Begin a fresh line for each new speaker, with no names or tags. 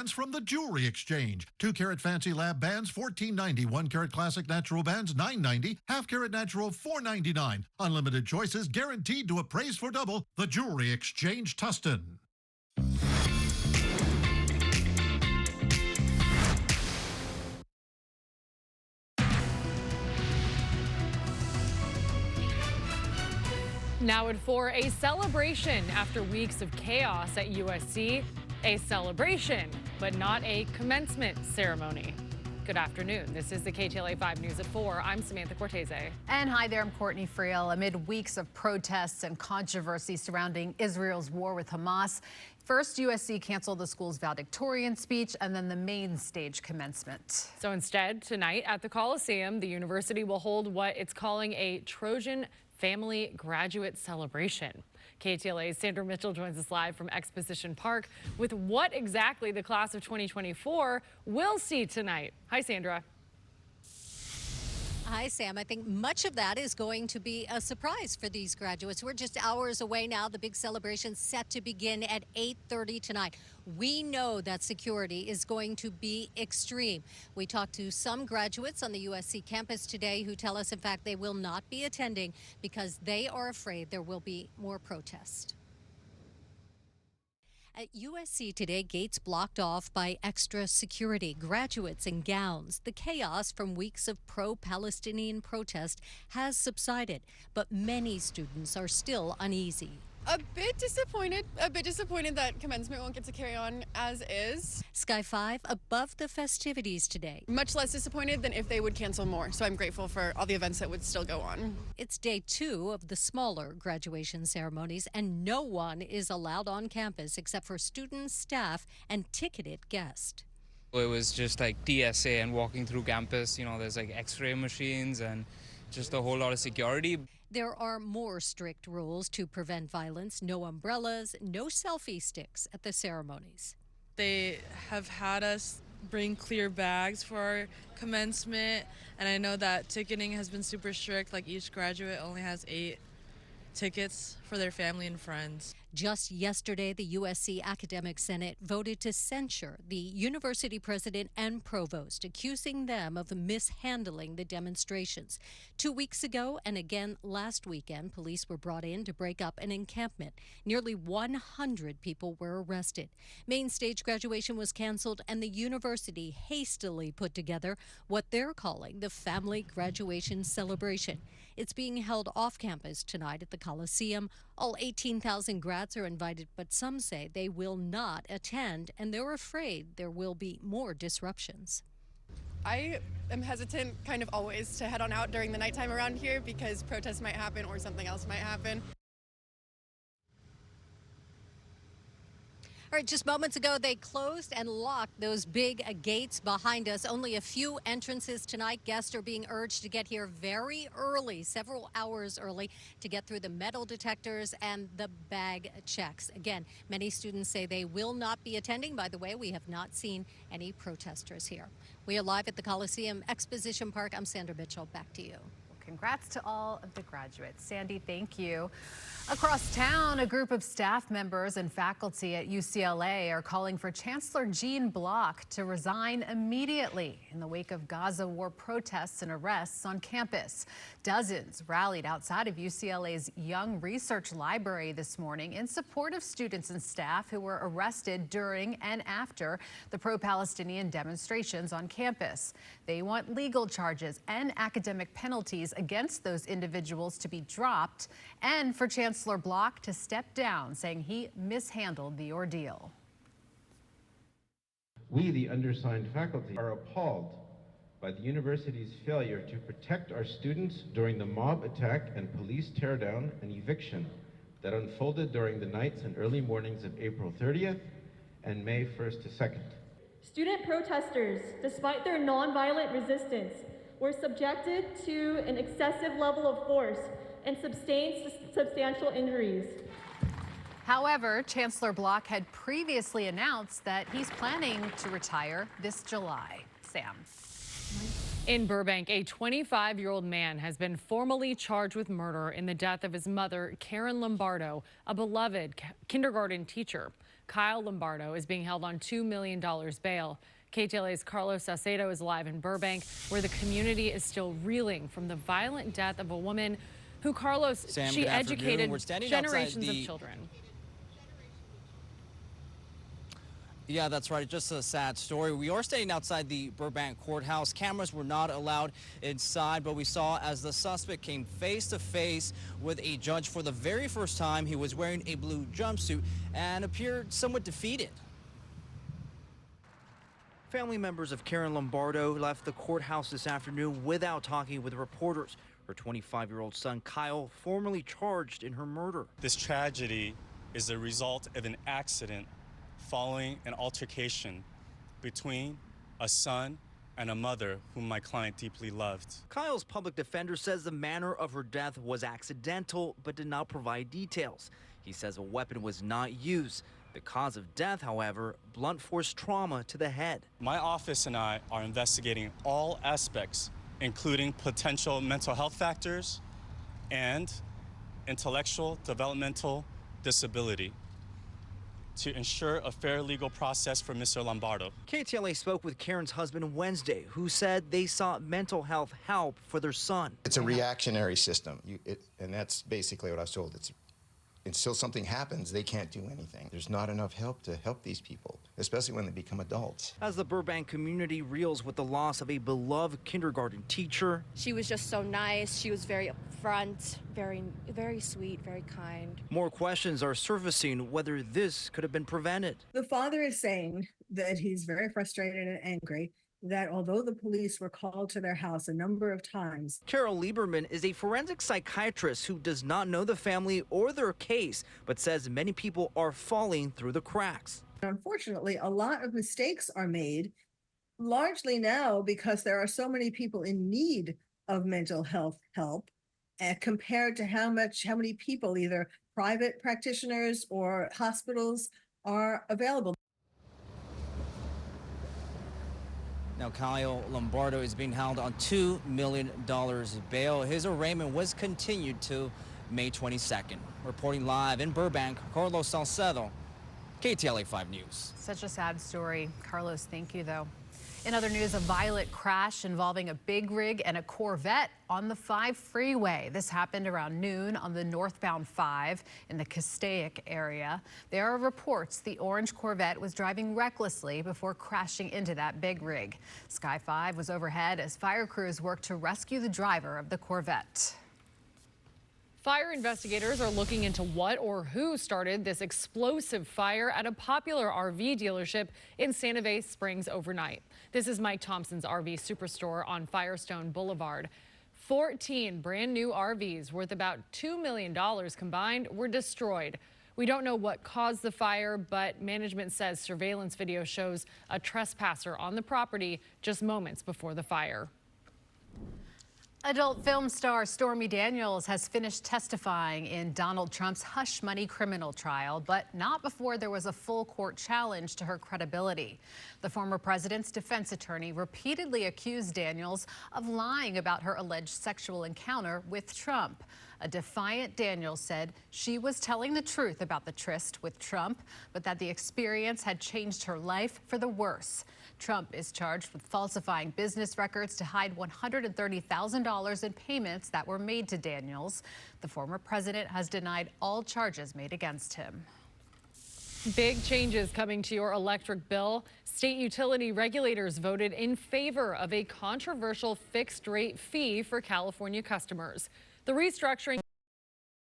bands from the Jewelry Exchange. 2-carat fancy lab bands, $14.90. 1-carat classic natural bands, $9.90. Half-carat natural, $4.99. Unlimited choices, guaranteed to appraise for double. The Jewelry Exchange, Tustin.
Now at 4, a celebration after weeks of chaos at USC. A celebration, but not a commencement ceremony. Good afternoon. This is the KTLA 5 News at 4. I'm Samantha Cortese.
And hi there, I'm Courtney Friel. Amid weeks of protests and controversy surrounding Israel's war with Hamas, first USC canceled the school's valedictorian speech and then the main stage commencement.
So instead, tonight at the Coliseum, the university will hold what it's calling a Trojan Family Graduate Celebration. KTLA's Sandra Mitchell joins us live from Exposition Park with what exactly the class of 2024 will see tonight. Hi, Sandra.
Hi, Sam. I think much of that is going to be a surprise for these graduates. We're just hours away now. The big celebration set to begin at 8:30 tonight. We know that security is going to be extreme. We talked to some graduates on the USC campus today who tell us, in fact, they will not be attending because they are afraid there will be more protest. At USC today, gates blocked off by extra security, graduates in gowns. The chaos from weeks of pro-Palestinian protest has subsided, but many students are still uneasy.
A bit disappointed that commencement won't get to carry on as is.
Sky 5 above the festivities today.
Much less disappointed than if they would cancel more, so I'm grateful for all the events that would still go on.
It's day 2 of the smaller graduation ceremonies, and no one is allowed on campus except for students, staff, and ticketed guests.
It was just like TSA and walking through campus, there's like x-ray machines and just a whole lot of security.
There are more strict rules to prevent violence. No umbrellas, no selfie sticks at the ceremonies.
They have had us bring clear bags for our commencement, and I know that ticketing has been super strict. Like each graduate only has 8 tickets for their family and friends.
Just yesterday, the USC Academic Senate voted to censure the university president and provost, accusing them of mishandling the demonstrations. 2 weeks ago and again last weekend, police were brought in to break up an encampment. Nearly 100 people were arrested. Main stage graduation was canceled, and the university hastily put together what they're calling the Family Graduation Celebration. It's being held off campus tonight at the Coliseum. All 18,000 grads are invited, but some say they will not attend, and they're afraid there will be more disruptions.
I am hesitant kind of always to head on out during the nighttime around here because protests might happen or something else might happen.
All right, just moments ago, they closed and locked those big gates behind us. Only a few entrances tonight. Guests are being urged to get here very early, several hours early, to get through the metal detectors and the bag checks. Again, many students say they will not be attending. By the way, we have not seen any protesters here. We are live at the Coliseum Exposition Park. I'm Sandra Mitchell. Back to you.
Congrats to all of the graduates. Sandy, thank you. Across town, a group of staff members and faculty at UCLA are calling for Chancellor Jean Block to resign immediately in the wake of Gaza war protests and arrests on campus. Dozens rallied outside of UCLA's Young Research Library this morning in support of students and staff who were arrested during and after the pro-Palestinian demonstrations on campus. They want legal charges and academic penalties against those individuals to be dropped, and for Chancellor Block to step down, saying he mishandled the ordeal.
We, the undersigned faculty, are appalled by the university's failure to protect our students during the mob attack and police teardown and eviction that unfolded during the nights and early mornings of April 30th and May 1st to 2nd.
Student protesters, despite their nonviolent resistance, were subjected to an excessive level of force and sustained substantial injuries.
However, Chancellor Block had previously announced that he's planning to retire this July. Sam.
In Burbank, a 25-year-old man has been formally charged with murder in the death of his mother, Karen Lombardo, a beloved kindergarten teacher. Kyle Lombardo is being held on $2 million bail. KTLA's Carlos Salcedo is live in Burbank, where the community is still reeling from the violent death of a woman who, Carlos,
Sam,
she
good afternoon.
educated
We're standing
generations
outside
of children.
Yeah, that's right. Just a sad story. We are standing outside the Burbank courthouse. Cameras were not allowed inside, but we saw as the suspect came face to face with a judge for the very first time. He was wearing a blue jumpsuit and appeared somewhat defeated. Family members of Karen Lombardo left the courthouse this afternoon without talking with reporters. Her 25-year-old son, Kyle, formally charged in her murder.
This tragedy is the result of an accident following an altercation between a son and a mother whom my client deeply loved.
Kyle's public defender says the manner of her death was accidental, but did not provide details. He says a weapon was not used. The cause of death, however, blunt force trauma to the head.
My office and I are investigating all aspects, including potential mental health factors and intellectual developmental disability, to ensure a fair legal process for Mr. Lombardo.
KTLA spoke with Karen's husband Wednesday, who said they sought mental health help for their son.
It's a reactionary system, and that's basically what I was told. Until something happens, they can't do anything. There's not enough help to help these people, especially when they become adults.
As the Burbank community reels with the loss of a beloved kindergarten teacher.
She was just so nice. She was very upfront, very sweet, very kind.
More questions are surfacing whether this could have been prevented.
The father is saying that he's very frustrated and angry, that although the police were called to their house a number of times.
Carol Lieberman is a forensic psychiatrist who does not know the family or their case, but says many people are falling through the cracks.
Unfortunately, a lot of mistakes are made, largely now because there are so many people in need of mental health help, compared to how many people, either private practitioners or hospitals, are available.
Now, Kyle Lombardo is being held on $2 million bail. His arraignment was continued to May 22nd. Reporting live in Burbank, Carlos Salcedo, KTLA 5 News.
Such a sad story. Carlos, thank you, though. In other news, a violent crash involving a big rig and a Corvette on the 5 freeway. This happened around noon on the northbound 5 in the Castaic area. There are reports the orange Corvette was driving recklessly before crashing into that big rig. Sky 5 was overhead as fire crews worked to rescue the driver of the Corvette.
Fire investigators are looking into what or who started this explosive fire at a popular RV dealership in Santa Fe Springs overnight. This is Mike Thompson's RV Superstore on Firestone Boulevard. 14 brand new RVs worth about $2 million combined were destroyed. We don't know what caused the fire, but management says surveillance video shows a trespasser on the property just moments before the fire.
Adult film star Stormy Daniels has finished testifying in Donald Trump's hush money criminal trial, but not before there was a full court challenge to her credibility. The former president's defense attorney repeatedly accused Daniels of lying about her alleged sexual encounter with Trump. A defiant Daniels said she was telling the truth about the tryst with Trump, but that the experience had changed her life for the worse. Trump is charged with falsifying business records to hide $130,000 in payments that were made to Daniels. The former president has denied all charges made against him.
Big changes coming to your electric bill. State utility regulators voted in favor of a controversial fixed rate fee for California customers. The restructuring